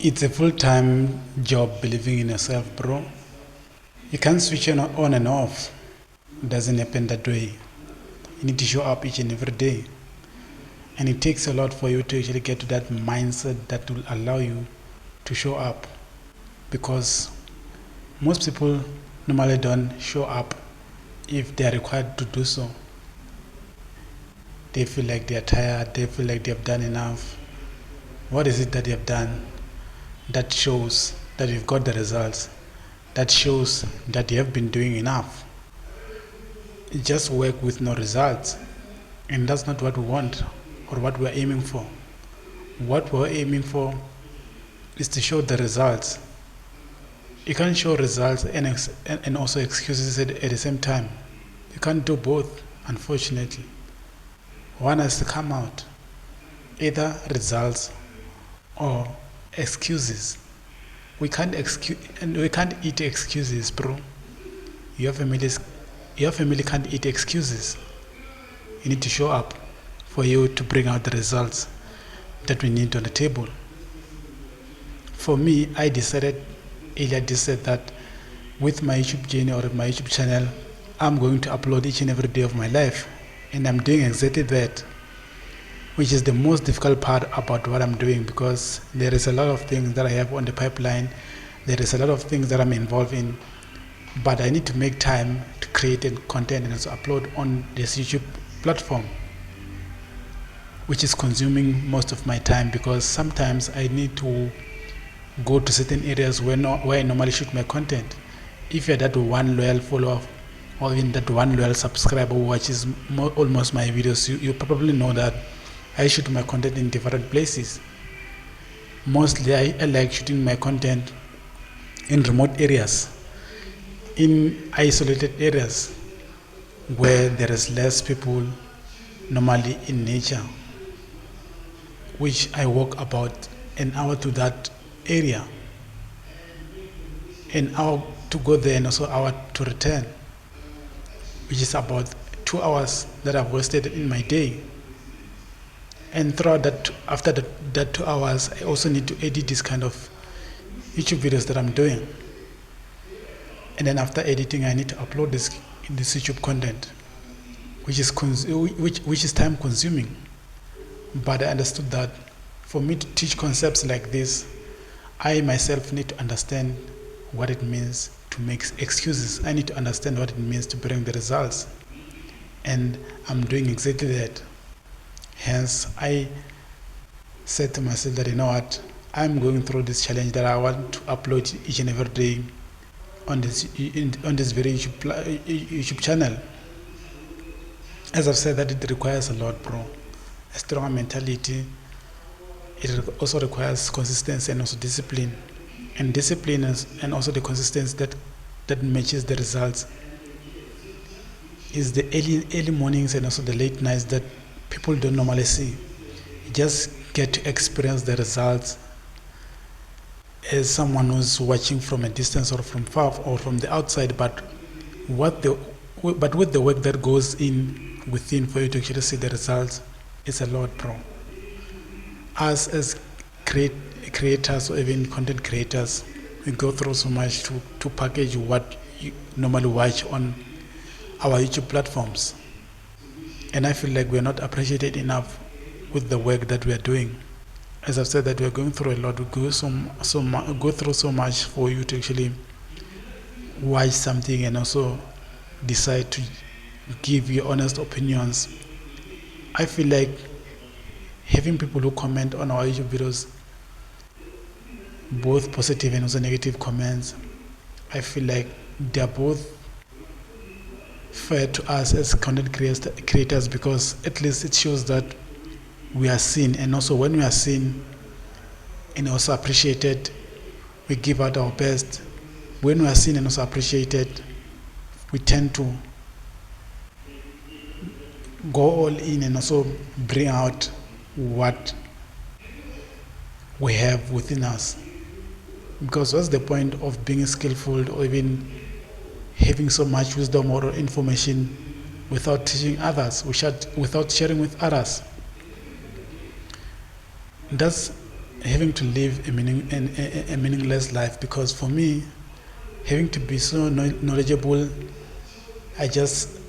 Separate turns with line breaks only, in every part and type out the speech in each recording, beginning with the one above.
It's a full-time job believing in yourself, bro. You can't switch on and off. It doesn't happen that way. You need to show up each and every day. And it takes a lot for you to actually get to that mindset that will allow you to show up. Because most people normally don't show up if they are required to do so. They feel like they are tired, they feel like they have done enough. What is it that they have done that shows that you've got the results? That shows that you have been doing enough. Just work with no results. And that's not what we want or what we're aiming for. What we're aiming for is to show the results. You can't show results and also excuses at the same time. You can't do both, unfortunately. One has to come out, either results or excuses. We can't eat excuses, bro. Your family can't eat excuses. You need to show up for you to bring out the results that we need on the table. For me, I decided earlier this said that with my YouTube journey or my YouTube channel, I'm going to upload each and every day of my life. And I'm doing exactly that, which is the most difficult part about what I'm doing, because there is a lot of things that I have on the pipeline. There is a lot of things that I'm involved in, but I need to make time to create content and also upload on this YouTube platform, which is consuming most of my time, because sometimes I need to go to certain areas where I normally shoot my content. If you're that one loyal follower or even that one loyal subscriber who watches almost my videos, you probably know that I shoot my content in different places. Mostly I like shooting my content in remote areas, in isolated areas where there is less people, normally in nature, which I walk about an hour to that area, an hour to go there and also an hour to return, which is about 2 hours that I've wasted in my day. And throughout that, after that 2 hours, I also need to edit this kind of YouTube videos that I'm doing. And then after editing, I need to upload this YouTube content, which is time consuming. But I understood that for me to teach concepts like this, I myself need to understand what it means to make excuses. I need to understand what it means to bring the results. And I'm doing exactly that. Hence, I said to myself that, you know what, I'm going through this challenge that I want to upload each and every day on this very YouTube channel. As I've said, that it requires a lot, bro. A stronger mentality. It also requires consistency and also discipline. And discipline and also the consistency that matches the results is the early mornings and also the late nights that people don't normally see. You just get to experience the results as someone who's watching from a distance or from far or from the outside, but with the work that goes in within for you to actually see the results, it's a lot, bro. Us as creators or even content creators, we go through so much to package what you normally watch on our YouTube platforms. And I feel like we're not appreciated enough with the work that we are doing. As I've said, that we're going through a lot. We go through so much for you to actually watch something and also decide to give your honest opinions. I feel like having people who comment on our YouTube videos, both positive and also negative comments, I feel like they're both fair to us as content creators, because at least it shows that we are seen, and also when we are seen and also appreciated, we give out our best. When we are seen and also appreciated, we tend to go all in and also bring out what we have within us. Because what's the point of being skillful or even having so much wisdom or information without teaching others, without sharing with others? That's having to live a meaningless life, because for me, having to be so knowledgeable, I just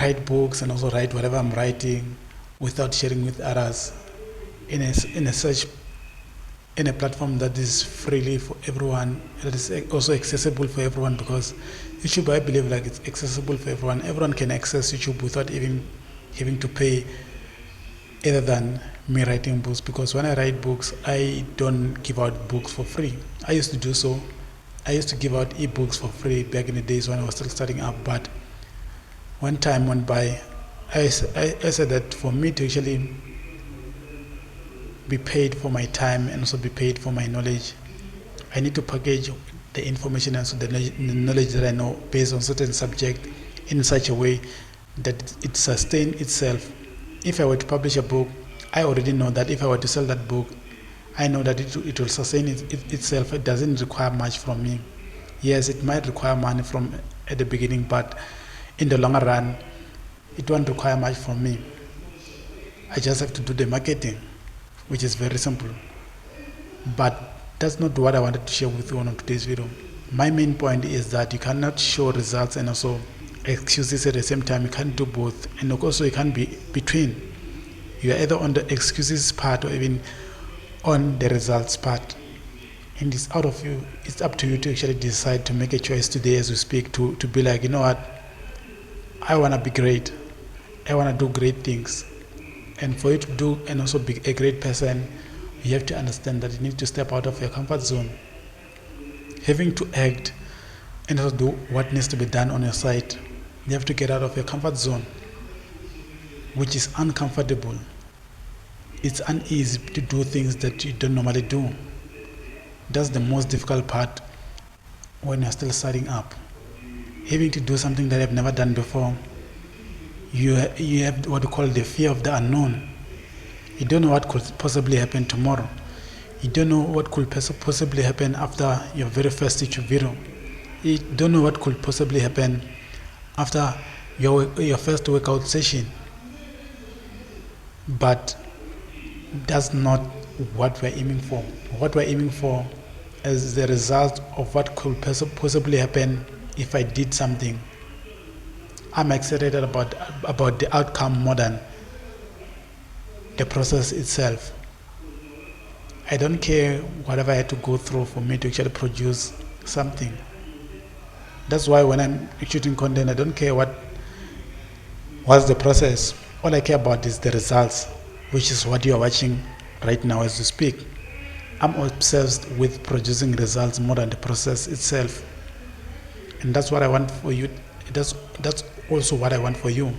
write books and also write whatever I'm writing without sharing with others in a such in a platform that is freely for everyone, that is also accessible for everyone, because YouTube, I believe, like, it's accessible for everyone. Everyone can access YouTube without even having to pay, other than me writing books, because when I write books, I don't give out books for free. I used to do so. I used to give out ebooks for free back in the days when I was still starting up, but when time went by, I said that for me to actually be paid for my time and also be paid for my knowledge, I need to package the information and so the knowledge that I know based on certain subject in such a way that it sustains itself. If I were to publish a book, I already know that if I were to sell that book, I know that it will sustain itself. It doesn't require much from me. Yes, it might require money from at the beginning, but in the longer run, it won't require much from me. I just have to do the marketing, which is very simple. But that's not what I wanted to share with you on today's video. My main point is that you cannot show results and also excuses at the same time. You can't do both, and also you can't be between. You are either on the excuses part or even on the results part. And it's out of you. It's up to you to actually decide to make a choice today as we speak, to be like, you know what, I want to be great. I want to do great things. And for you to do and also be a great person, you have to understand that you need to step out of your comfort zone. Having to act and also do what needs to be done on your side, you have to get out of your comfort zone, which is uncomfortable. It's uneasy to do things that you don't normally do. That's the most difficult part when you're still starting up. Having to do something that I've never done before, you have what we call the fear of the unknown. You don't know what could possibly happen tomorrow. You don't know what could possibly happen after your very first YouTube video. You don't know what could possibly happen after your first workout session. But that's not what we're aiming for. What we're aiming for is the result of what could possibly happen if I did something. I'm excited about the outcome more than the process itself. I don't care whatever I had to go through for me to actually produce something. That's why when I'm shooting content, I don't care what's the process. All I care about is the results, which is what you are watching right now as we speak. I'm obsessed with producing results more than the process itself. And that's what I want for you. That's also what I want for you.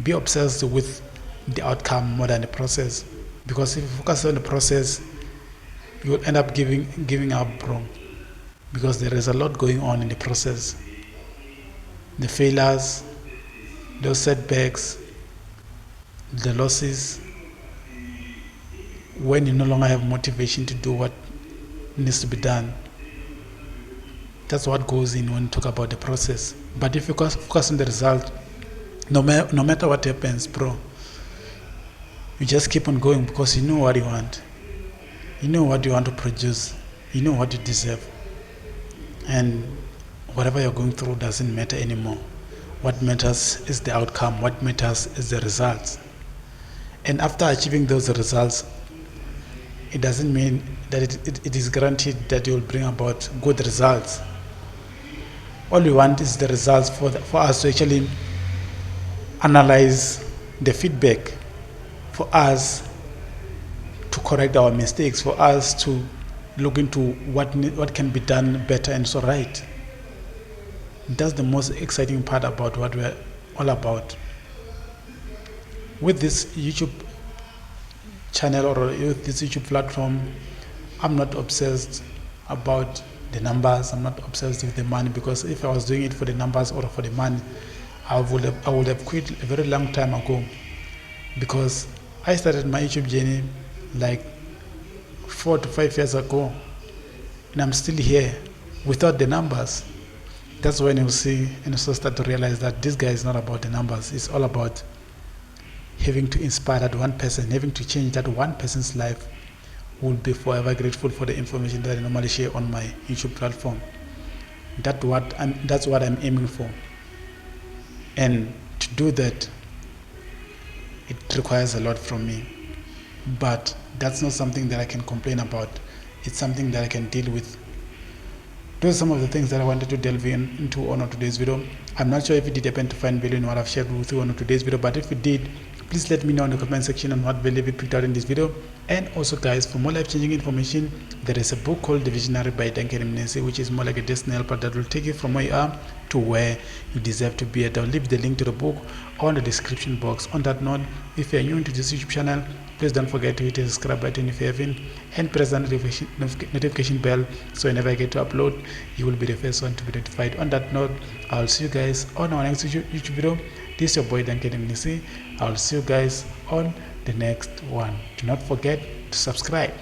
Be obsessed with the outcome more than the process. Because if you focus on the process, you will end up giving up, bro. Because there is a lot going on in the process. The failures, those setbacks, the losses, when you no longer have motivation to do what needs to be done. That's what goes in when you talk about the process. But if you focus on the result, no matter what happens, bro, you just keep on going, because you know what you want. You know what you want to produce. You know what you deserve. And whatever you're going through doesn't matter anymore. What matters is the outcome. What matters is the results. And after achieving those results, it doesn't mean that it is guaranteed that you will bring about good results. All we want is the results for us to actually analyze the feedback, for us to correct our mistakes, for us to look into what can be done better and so right. That's the most exciting part about what we're all about. With this YouTube channel or with this YouTube platform, I'm not obsessed about the numbers. I'm not obsessed with the money, because if I was doing it for the numbers or for the money, I would have quit a very long time ago. Because I started my YouTube journey like 4 to 5 years ago, and I'm still here without the numbers. That's when you'll see and also start to realize that this guy is not about the numbers. It's all about having to inspire that one person, having to change that one person's life will be forever grateful for the information that I normally share on my YouTube platform. That's what I'm aiming for. And to do that, it requires a lot from me. But that's not something that I can complain about. It's something that I can deal with. Those are some of the things that I wanted to delve into on today's video. I'm not sure if you did happen to find value in what I've shared with you on today's video, but if you did, please let me know in the comment section on what value you picked out in this video. And also guys, for more life-changing information, there is a book called The Visionary by Duncan Mnese, which is more like a destiny helper that will take you from where you are to where you deserve to be at. I'll leave the link to the book on the description box. On that note, if you are new to this YouTube channel, please don't forget to hit the subscribe button if you haven't, and press the notification bell so whenever I get to upload, you will be the first one to be notified. On that note, I'll see you guys on our next YouTube video. This is your boy Duncan Mnese. I'll see you guys on the next one. Do not forget to subscribe.